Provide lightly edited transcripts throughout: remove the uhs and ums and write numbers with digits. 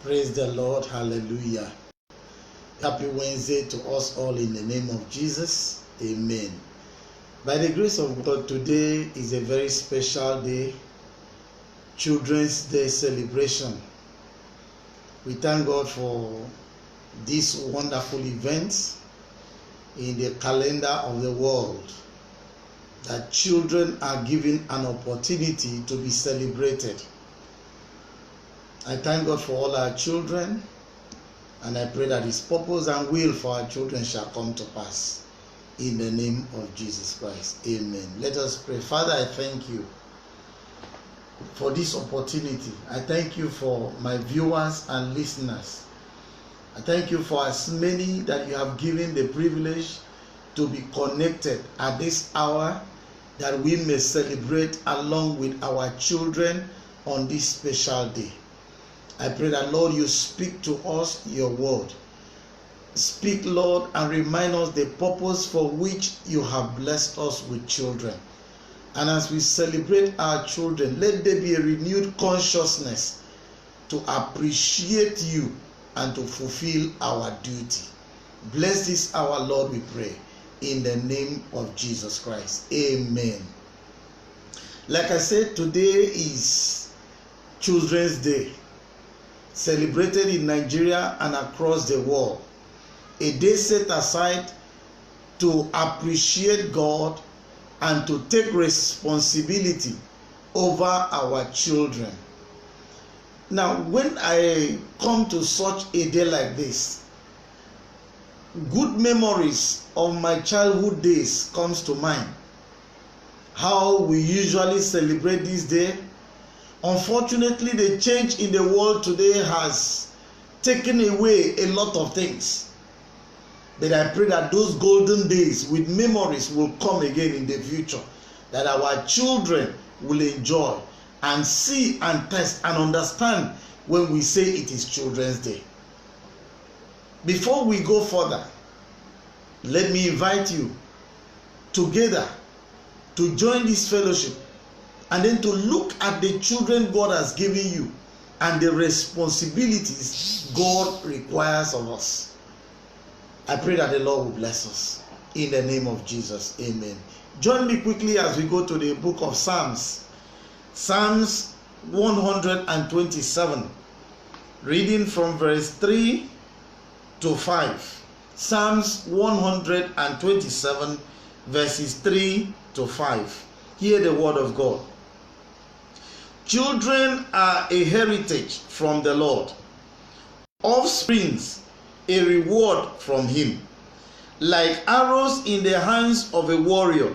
Praise the Lord. Hallelujah. Happy Wednesday to us all in the name of Jesus. Amen. By the grace of God, today is a very special day, Children's Day celebration. We thank God for this wonderful event in the calendar of the world, that children are given an opportunity to be celebrated. I thank God for all our children, and I pray that His purpose and will for our children shall come to pass in the name of Jesus Christ. Amen. Let us pray. Father, I thank you for this opportunity. I thank you for my viewers and listeners. I thank you for as many that you have given the privilege to be connected at this hour, that we may celebrate along with our children on this special day. I pray that, Lord, you speak to us your word. Speak, Lord, and remind us the purpose for which you have blessed us with children. And as we celebrate our children, let there be a renewed consciousness to appreciate you and to fulfill our duty. Bless this hour, Lord, we pray, in the name of Jesus Christ. Amen. Like I said, today is Children's Day, celebrated in Nigeria and across the world. A day set aside to appreciate God and to take responsibility over our children. Now, when I come to such a day like this, good memories of my childhood days comes to mind. How we usually celebrate this day. Unfortunately, the change in the world today has taken away a lot of things. But I pray that those golden days with memories will come again in the future, that our children will enjoy and see and test and understand when we say it is Children's Day. Before we go further, let me invite you together to join this fellowship, and then to look at the children God has given you and the responsibilities God requires of us. I pray that the Lord will bless us in the name of Jesus. Amen. Join me quickly as we go to the book of Psalms. Psalms 127, reading from verse 3 to 5. Psalms 127, verses 3 to 5. Hear the word of God. Children are a heritage from the Lord, offsprings a reward from Him. Like arrows in the hands of a warrior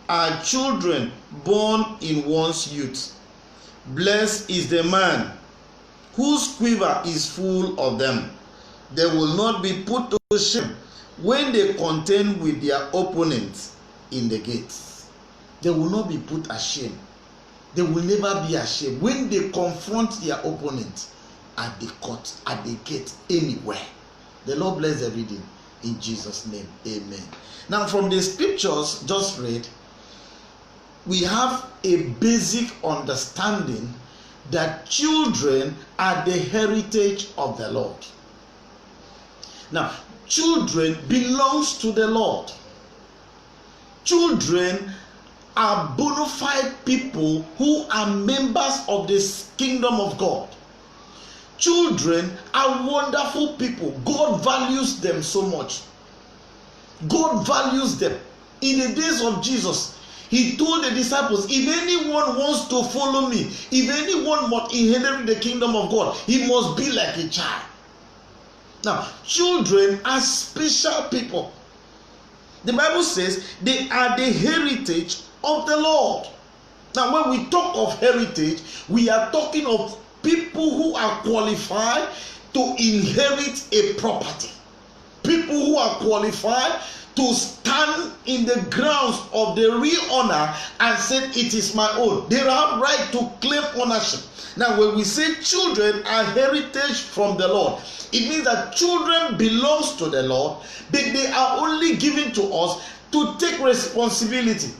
are children born in one's youth. Blessed is the man whose quiver is full of them. They will not be put to shame when they contend with their opponents in the gates. They will not be put ashamed. They will never be ashamed when they confront their opponent at the court, at the gate, anywhere. The Lord bless the reading in Jesus' name. Amen. Now, from the scriptures just read, we have a basic understanding that children are the heritage of the Lord. Now, children belongs to the Lord. Children are bona fide people who are members of the kingdom of God. Children are wonderful people. God values them so much. God values them. In the days of Jesus, He told the disciples, if anyone wants to follow me, if anyone must inherit the kingdom of God, he must be like a child. Now, children are special people. The Bible says they are the heritage of the Lord. Now, when we talk of heritage, we are talking of people who are qualified to inherit a property. People who are qualified to stand in the grounds of the real owner and say, it is my own. They have right to claim ownership. Now, when we say children are heritage from the Lord, it means that children belongs to the Lord, but they are only given to us to take responsibility.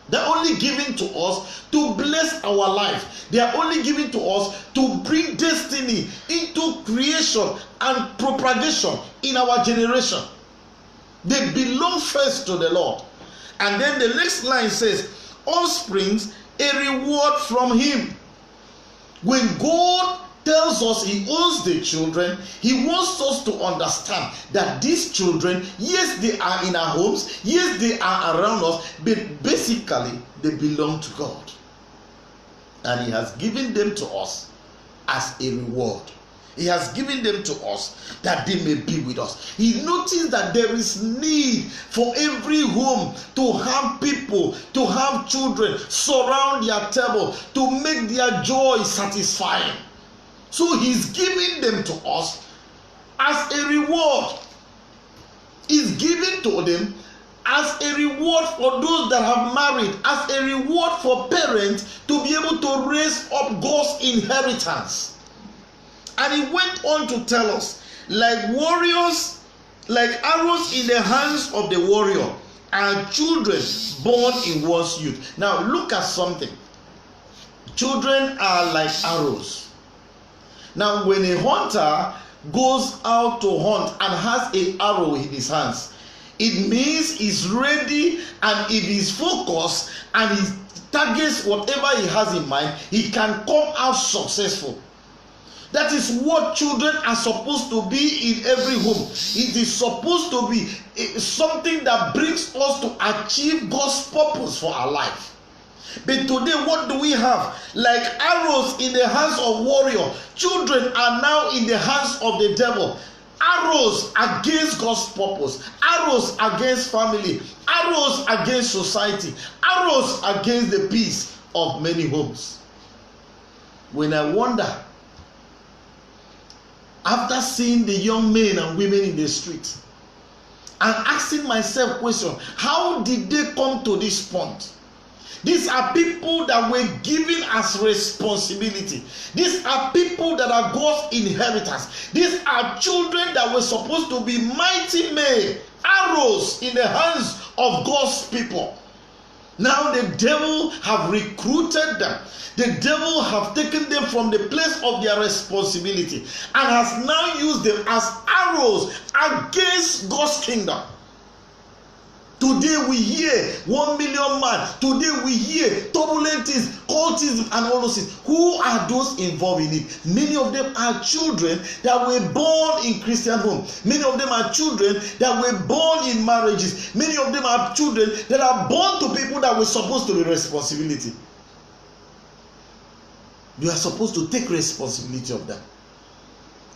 They're only given to us to bless our life. They are only given to us to bring destiny into into creation and propagation in our generation. They belong first to the Lord. And then the next line says, offsprings, a reward from him. When God tells us he owns the children, he wants us to understand that these children, yes, they are in our homes, yes, they are around us, but basically they belong to God. And he has given them to us as a reward. He has given them to us that they may be with us. He noticed that there is need for every home to have people, to have children surround their table, to make their joy satisfying. So he's giving them to us as a reward. He's giving to them as a reward for those that have married, as a reward for parents to be able to raise up God's inheritance. And he went on to tell us, like warriors, like arrows in the hands of the warrior, are children born in one's youth. Now look at something. Children are like arrows. Now when a hunter goes out to hunt and has an arrow in his hands, it means he's ready, and if he's focused and he targets whatever he has in mind, he can come out successful. That is what children are supposed to be in every home. It is supposed to be something that brings us to achieve God's purpose for our life. But today, what do we have? Like arrows in the hands of warrior, children are now in the hands of the devil. Arrows against God's purpose, arrows against family, arrows against society, arrows against the peace of many homes. When I wonder, after seeing the young men and women in the street and asking myself question, how did they come to this point? These are people that were given as responsibility. These are people that are God's inheritance. These are children that were supposed to be mighty men, arrows in the hands of God's people. Now the devil have recruited them. The devil have taken them from the place of their responsibility and has now used them as arrows against God's kingdom. Today we hear 1 million man. Today we hear turbulent things, cultism, and all those things. Who are those involved in it? Many of them are children that were born in Christian homes. Many of them are children that were born in marriages. Many of them are children that are born to people that were supposed to be responsibility. You are supposed to take responsibility of them.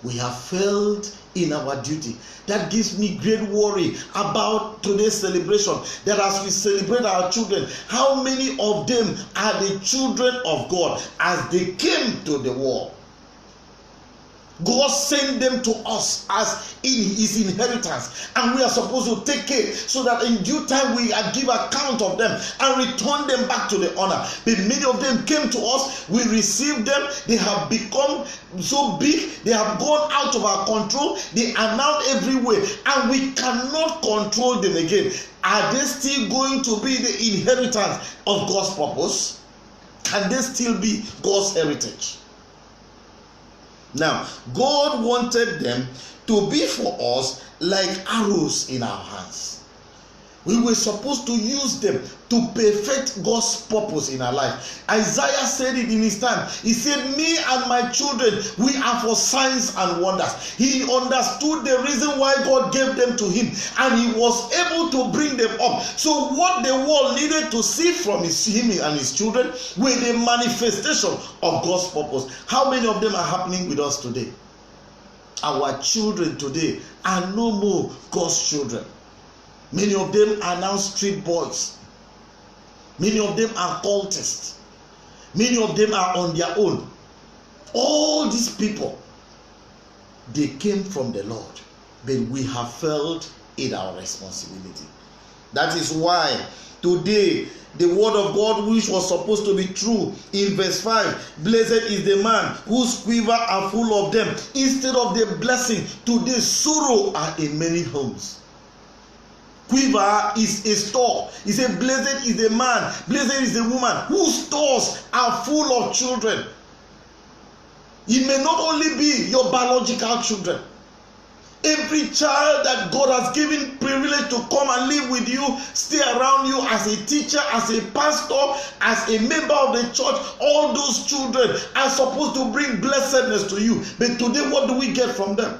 We have failed in our duty. That gives me great worry about today's celebration. That as we celebrate our children, how many of them are the children of God as they came to the world? God sent them to us as in his inheritance, and we are supposed to take care so that in due time we give account of them and return them back to the owner. But many of them came to us, we received them, they have become so big, they have gone out of our control, they are now everywhere, and we cannot control them again. Are they still going to be the inheritance of God's purpose? Can they still be God's heritage? Now, God wanted them to be for us like arrows in our hands. We were supposed to use them to perfect God's purpose in our life. Isaiah said it in his time. He said, me and my children, we are for signs and wonders. He understood the reason why God gave them to him, and he was able to bring them up. So what the world needed to see from him and his children were the manifestation of God's purpose. How many of them are happening with us today? Our children today are no more God's children. Many of them are now street boys. Many of them are cultists. Many of them are on their own. All these people, they came from the Lord, but we have failed in our responsibility. That is why today the word of God, which was supposed to be true in verse 5, blessed is the man whose quiver are full of them. Instead of the blessing, today sorrow are in many homes. Quiver is a store. He said, blessed is the man, blessed is the woman whose stores are full of children. It may not only be your biological children. Every child that God has given privilege to come and live with you, stay around you as a teacher, as a pastor, as a member of the church, all those children are supposed to bring blessedness to you. But today, what do we get from them?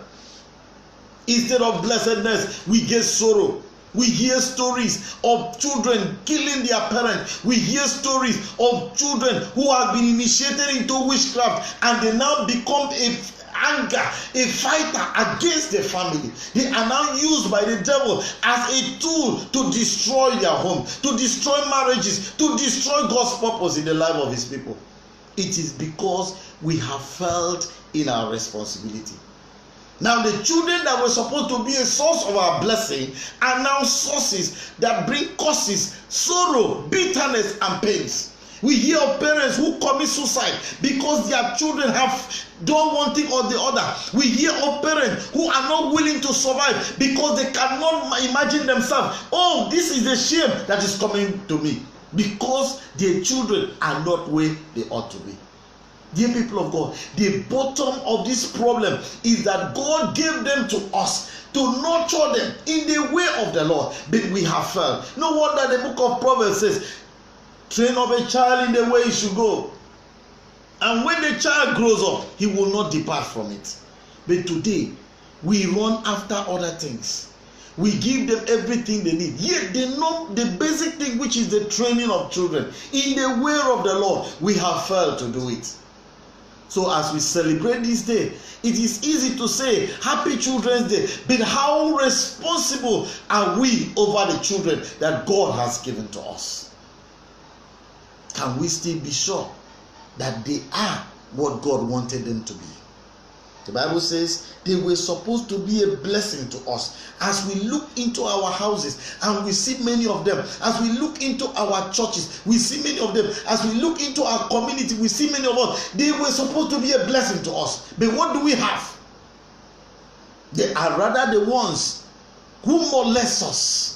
Instead of blessedness, we get sorrow. We hear stories of children killing their parents. We hear stories of children who have been initiated into witchcraft and they now become a fighter against the family. They are now used by the devil as a tool to destroy their home, to destroy marriages, to destroy God's purpose in the life of his people. It is because we have failed in our responsibility. Now the children that were supposed to be a source of our blessing are now sources that bring causes, sorrow, bitterness, and pains. We hear of parents who commit suicide because their children have done one thing or the other. We hear of parents who are not willing to survive because they cannot imagine themselves, oh, this is the shame that is coming to me, because their children are not where they ought to be. Dear people of God, the bottom of this problem is that God gave them to us to nurture them in the way of the Lord, but we have failed. No wonder the book of Proverbs says, train up a child in the way he should go, and when the child grows up, he will not depart from it. But today, we run after other things. We give them everything they need, yet they know the basic thing, which is the training of children in the way of the Lord. We have failed to do it. So as we celebrate this day, it is easy to say Happy Children's Day, but how responsible are we over the children that God has given to us? Can we still be sure that they are what God wanted them to be? The Bible says they were supposed to be a blessing to us. As we look into our houses and we see many of them, as we look into our churches, we see many of them, as we look into our community, we see many of us, they were supposed to be a blessing to us. But what do we have? They are rather the ones who molest us.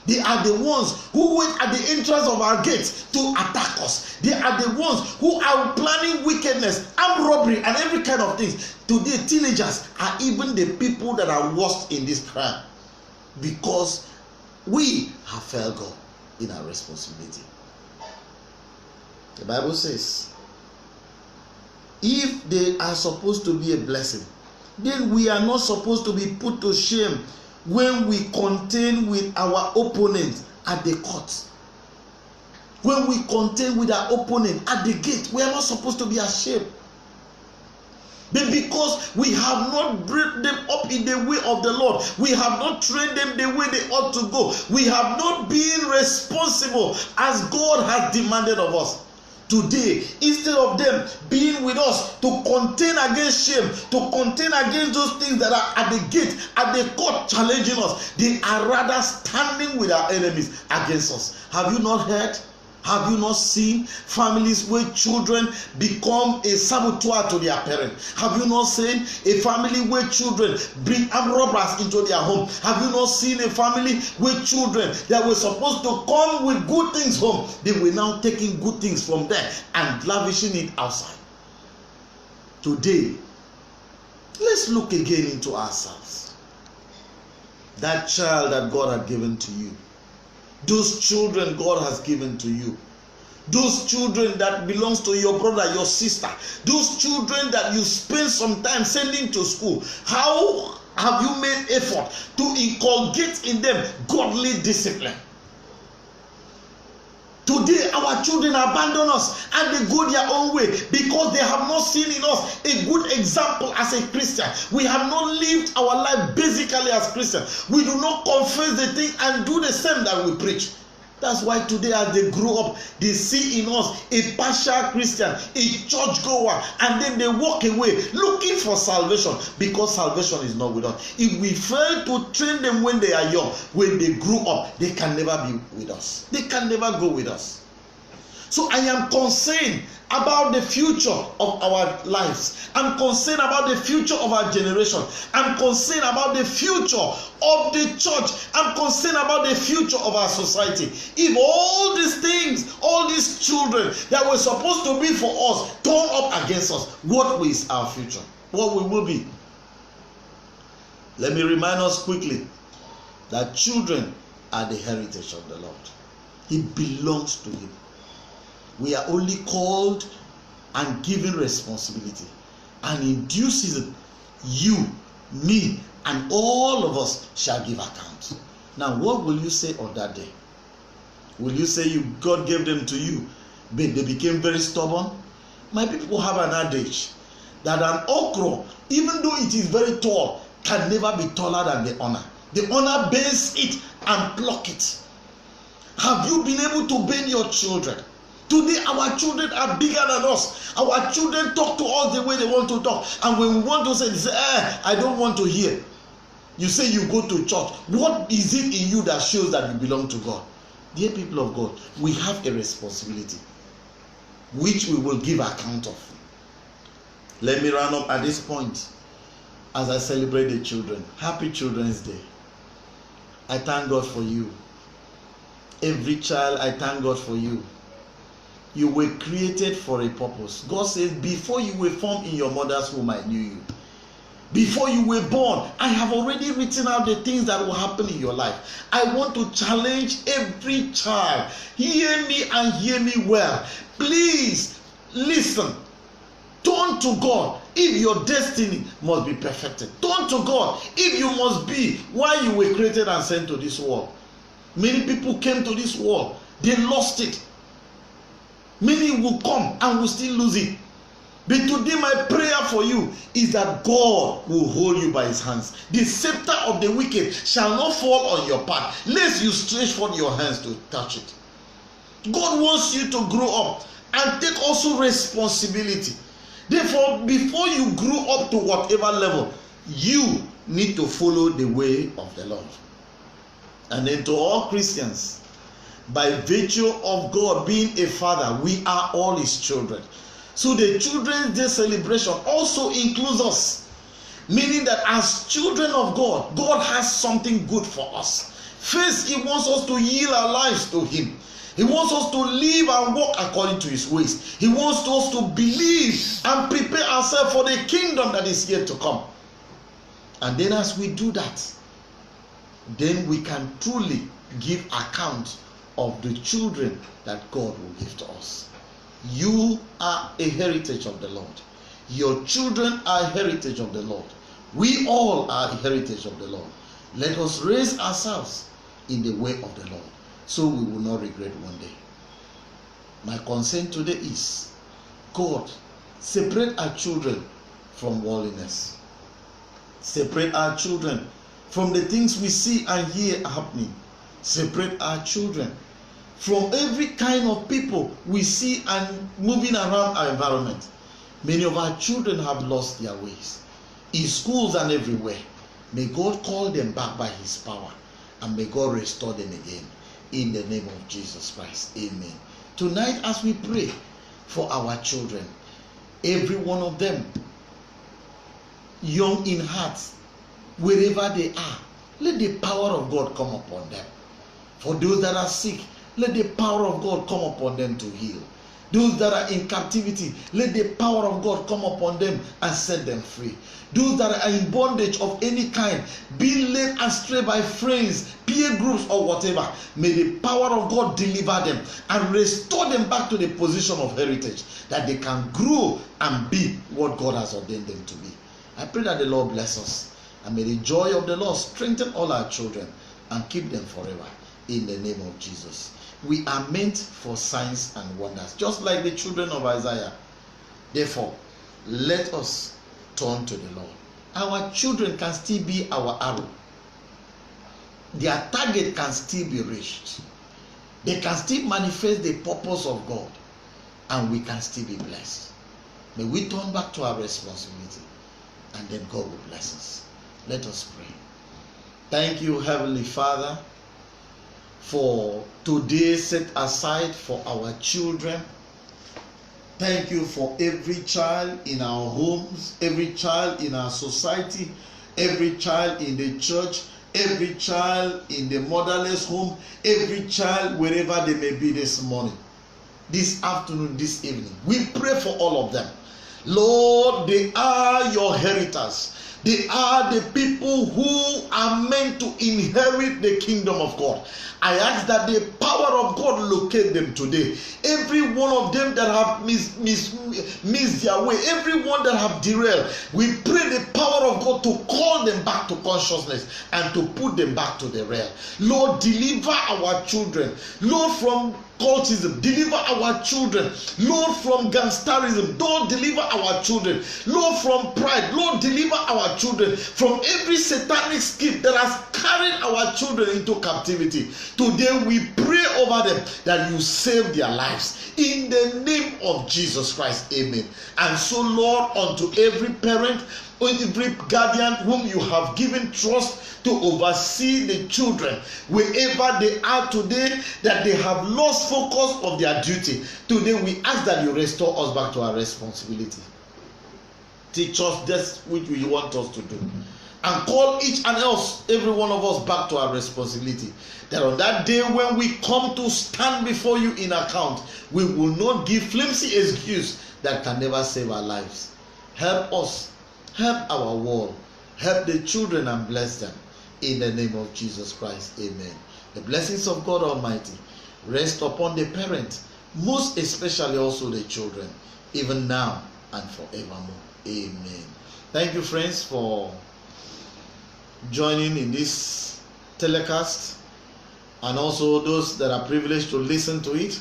They are the ones who wait at the entrance of our gates to attack us. They are the ones who are planning wickedness, armed robbery, and every kind of things. Today, teenagers are even the people that are worst in this crime, because we have failed God in our responsibility. The Bible says, if they are supposed to be a blessing, then we are not supposed to be put to shame when we contend with our opponent at the court. When we contend with our opponent at the gate, we are not supposed to be ashamed. But because we have not brought them up in the way of the Lord, we have not trained them the way they ought to go, we have not been responsible as God has demanded of us. Today, instead of them being with us to contend against shame, to contend against those things that are at the gate, at the court challenging us, they are rather standing with our enemies against us. Have you not heard? Have you not seen families where children become a saboteur to their parents? Have you not seen a family where children bring armed robbers into their home? Have you not seen a family where children that were supposed to come with good things home, they were now taking good things from there and lavishing it outside? Today, let's look again into ourselves. That child that God had given to you, those children God has given to you, those children that belongs to your brother, your sister, those children that you spend some time sending to school, how have you made effort to inculcate in them godly discipline? Today, our children abandon us and they go their own way because they have not seen in us a good example as a Christian. We have not lived our life basically as Christians. We do not confess the thing and do the same that we preach. That's why today as they grow up, they see in us a partial Christian, a church goer, and then they walk away looking for salvation because salvation is not with us. If we fail to train them when they are young, when they grow up, they can never be with us. They can never go with us. So I am concerned about the future of our lives. I'm concerned about the future of our generation. I'm concerned about the future of the church. I'm concerned about the future of our society. If all these things, all these children that were supposed to be for us turn up against us, what is our future? What we will be? Let me remind us quickly that children are the heritage of the Lord. It belongs to Him. We are only called and given responsibility, and in due season, you, me, and all of us shall give account. Now, what will you say on that day? Will you say God gave them to you, but they became very stubborn? My people have an adage that an okra, even though it is very tall, can never be taller than the honor. The honor bends it and pluck it. Have you been able to bend your children? Today, our children are bigger than us. Our children talk to us the way they want to talk. And when we want to say, they say, I don't want to hear. You say you go to church. What is it in you that shows that you belong to God? Dear people of God, we have a responsibility which we will give account of. Let me run up at this point as I celebrate the children. Happy Children's Day. I thank God for you. Every child, I thank God for you. You were created for a purpose. God says, before you were formed in your mother's womb, I knew you. Before you were born, I have already written out the things that will happen in your life. I want to challenge every child. Hear me and hear me well. Please, listen. Turn to God if your destiny must be perfected. Turn to God if you must be why you were created and sent to this world. Many people came to this world. They lost it. Many will come and will still lose it. But today my prayer for you is that God will hold you by His hands. The scepter of the wicked shall not fall on your path, lest you stretch forth your hands to touch it. God wants you to grow up and take also responsibility. Therefore, before you grow up to whatever level, you need to follow the way of the Lord. And then to all Christians, by virtue of God being a father, we are all His children. So the Children's Day celebration also includes us. Meaning that as children of God, God has something good for us. First, He wants us to yield our lives to Him. He wants us to live and walk according to His ways. He wants us to believe and prepare ourselves for the kingdom that is yet to come. And then as we do that, then we can truly give account of the children that God will give to us. You are a heritage of the Lord. Your children are a heritage of the Lord. We all are a heritage of the Lord. Let us raise ourselves in the way of the Lord, so we will not regret one day. My concern today is, God, separate our children from worldliness. Separate our children from the things we see and hear happening. Separate our children from every kind of people we see and moving around our environment. Many of our children have lost their ways in schools and everywhere. May God call them back by His power, and may God restore them again in the name of Jesus Christ. Amen. Tonight, as we pray for our children, every one of them, young in heart, wherever they are, let the power of God come upon them. For those that are sick, let the power of God come upon them to heal. Those that are in captivity, let the power of God come upon them and set them free. Those that are in bondage of any kind, being led astray by friends, peer groups, or whatever, may the power of God deliver them and restore them back to the position of heritage, that they can grow and be what God has ordained them to be. I pray that the Lord bless us, and may the joy of the Lord strengthen all our children and keep them forever, in the name of Jesus. We are meant for signs and wonders, just like the children of Isaiah. Therefore, let us turn to the Lord. Our children can still be our arrow. Their target can still be reached. They can still manifest the purpose of God, and we can still be blessed. May we turn back to our responsibility, and then God will bless us. Let us pray. Thank you, Heavenly Father, for today set aside for our children. Thank you for every child in our homes, every child in our society, every child in the church, every child in the motherless home, every child wherever they may be this morning, this afternoon, this evening. We pray for all of them. Lord, they are your heritors. They are the people who are meant to inherit the kingdom of God. I ask that the power of God locate them today. Every one of them that have missed their way, everyone that have derailed, we pray the power of God to call them back to consciousness and to put them back to the rail. Lord, deliver our children. Lord, from cultism, deliver our children. Lord, from gangsterism, Lord, deliver our children. Lord, from pride, Lord, deliver our children from every satanic scheme that has carried our children into captivity. Today we pray over them that you save their lives in the name of Jesus Christ. Amen. And so, Lord, unto every parent, every guardian whom you have given trust to oversee the children, wherever they are today, that they have lost focus of their duty, today we ask that you restore us back to our responsibility. Teach us this which you want us to do, and call each and every one of us back to our responsibility, that on that day when we come to stand before you in account, we will not give flimsy excuse that can never save our lives. Help us, help our world, help the children and bless them in the name of Jesus Christ. Amen. The blessings of God Almighty rest upon the parents, most especially also the children, even now and forevermore. Amen. Thank you, friends, for joining in this telecast, and also those that are privileged to listen to it.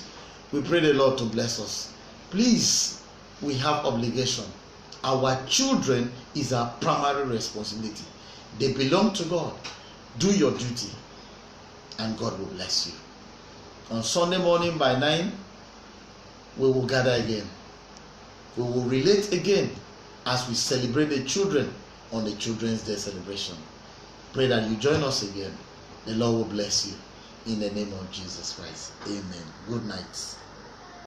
We pray the Lord to bless us. Please, we have obligation. Our children is our primary responsibility. They belong to God. Do your duty, and God will bless you. On Sunday morning by 9, we will gather again. We will relate again as we celebrate the children on the Children's Day celebration. Pray that you join us again. The Lord will bless you in the name of Jesus Christ. Amen. Good night.